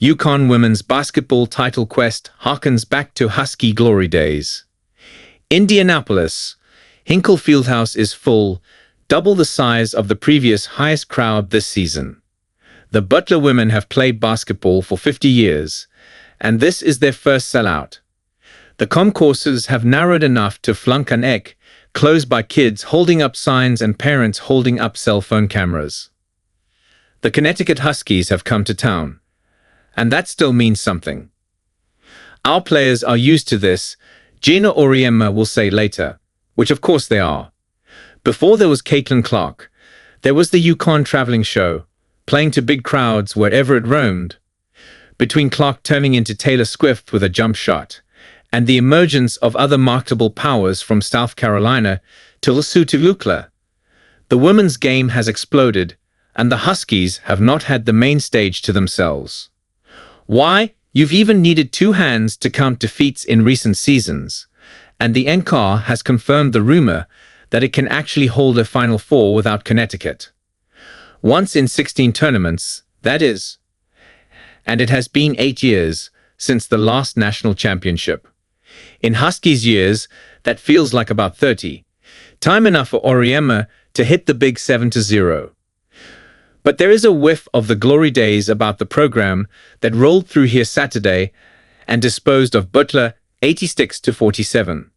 UConn women's basketball title quest harkens back to Husky glory days. Indianapolis. Hinkle Fieldhouse is full, double the size of the previous highest crowd this season. The Butler women have played basketball for 50 years, and this is their first sellout. The concourses have narrowed enough to flunk an egg, closed by kids holding up signs and parents holding up cell phone cameras. The Connecticut Huskies have come to town, and that still means something. Our players are used to this, Geno Auriemma will say later, which of course they are. Before there was Caitlin Clark, there was the UConn traveling show, playing to big crowds wherever it roamed. Between Clark turning into Taylor Swift with a jump shot, and the emergence of other marketable powers from South Carolina to Lukla, the women's game has exploded, and the Huskies have not had the main stage to themselves. Why? You've even needed two hands to count defeats in recent seasons, and the NCAA has confirmed the rumor that it can actually hold a Final Four without Connecticut. Once in 16 tournaments, that is. And it has been 8 years since the last national championship. In Huskies years, that feels like about 30. Time enough for Auriemma to hit the big 7-0. But there is a whiff of the glory days about the program that rolled through here Saturday and disposed of Butler 86-47.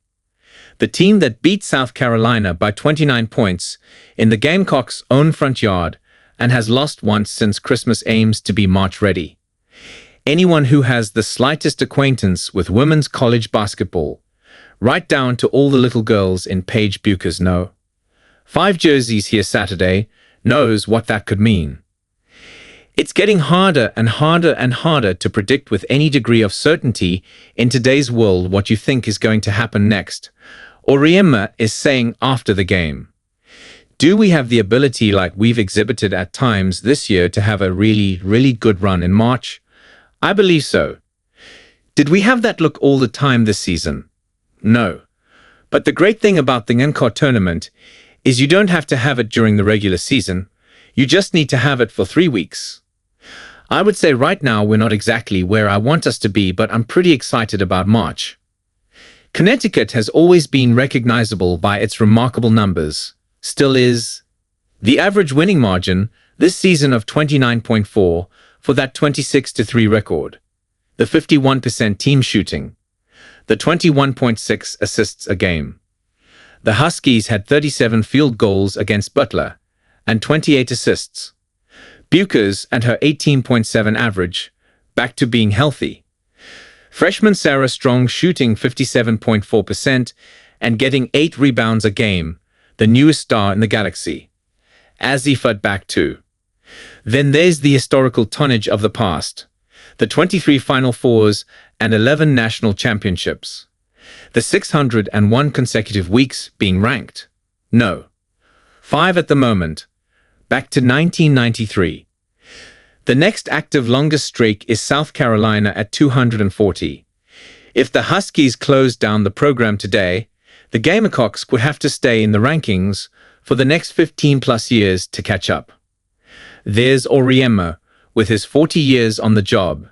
The team that beat South Carolina by 29 points in the Gamecocks' own front yard and has lost once since Christmas aims to be March ready. Anyone who has the slightest acquaintance with women's college basketball, right down to all the little girls in Paige Bueckers know. 5 jerseys here Saturday knows what that could mean. It's getting harder and harder and harder to predict with any degree of certainty in today's world what you think is going to happen next. Auriemma is saying after the game. Do we have the ability like we've exhibited at times this year to have a really, really good run in March? I believe so. Did we have that look all the time this season? No. But the great thing about the NCAA tournament is you don't have to have it during the regular season. You just need to have it for 3 weeks. I would say right now we're not exactly where I want us to be, but I'm pretty excited about March. Connecticut has always been recognizable by its remarkable numbers. Still is. The average winning margin this season of 29.4 for that 26-3 record. The 51% team shooting. The 21.6 assists a game. The Huskies had 37 field goals against Butler and 28 assists. Bueckers and her 18.7 average, back to being healthy. Freshman Sarah Strong shooting 57.4% and getting 8 rebounds a game, the newest star in the galaxy. Azifat back too. Then there's the historical tonnage of the past. The 23 Final Fours and 11 national championships. The 601 consecutive weeks being ranked. No. 5 at the moment. Back to 1993. The next active longest streak is South Carolina at 240. If the Huskies closed down the program today, the Gamecocks would have to stay in the rankings for the next 15+ years to catch up. There's Auriemma with his 40 years on the job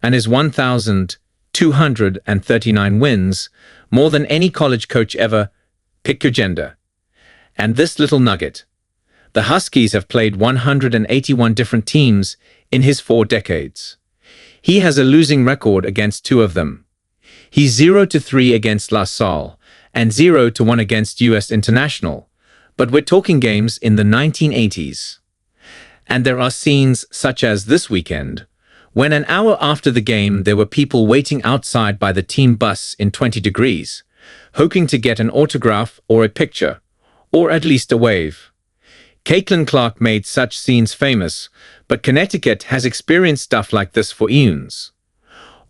and his 1,239 wins, more than any college coach ever, pick your gender. And this little nugget. The Huskies have played 181 different teams in his 4 decades. He has a losing record against 2 of them. He's 0-3 against La Salle and 0-1 against US International, but we're talking games in the 1980s. And there are scenes such as this weekend, when an hour after the game there were people waiting outside by the team bus in 20 degrees, hoping to get an autograph or a picture, or at least a wave. Caitlin Clark made such scenes famous, but Connecticut has experienced stuff like this for eons.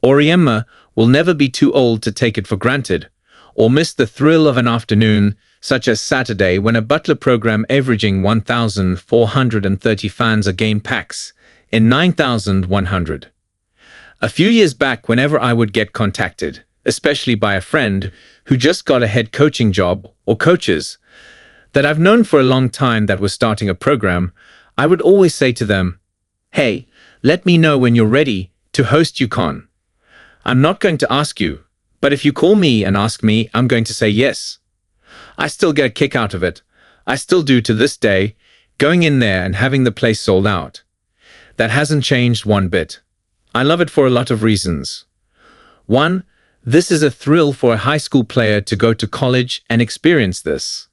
Auriemma will never be too old to take it for granted, or miss the thrill of an afternoon such as Saturday when a Butler program averaging 1,430 fans a game packs in 9,100. A few years back, whenever I would get contacted, especially by a friend who just got a head coaching job or coaches that I've known for a long time that was starting a program, I would always say to them, "Hey, let me know when you're ready to host UConn. I'm not going to ask you, but if you call me and ask me, I'm going to say yes. I still get a kick out of it. I still do to this day, going in there and having the place sold out. That hasn't changed one bit. I love it for a lot of reasons. One, this is a thrill for a high school player to go to college and experience this.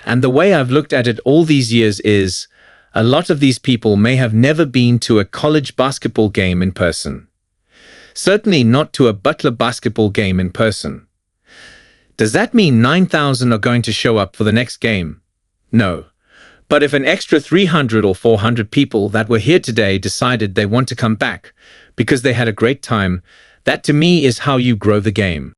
And the way I've looked at it all these years is, a lot of these people may have never been to a college basketball game in person. Certainly not to a Butler basketball game in person. Does that mean 9,000 are going to show up for the next game? No. But if an extra 300 or 400 people that were here today decided they want to come back because they had a great time, that to me is how you grow the game.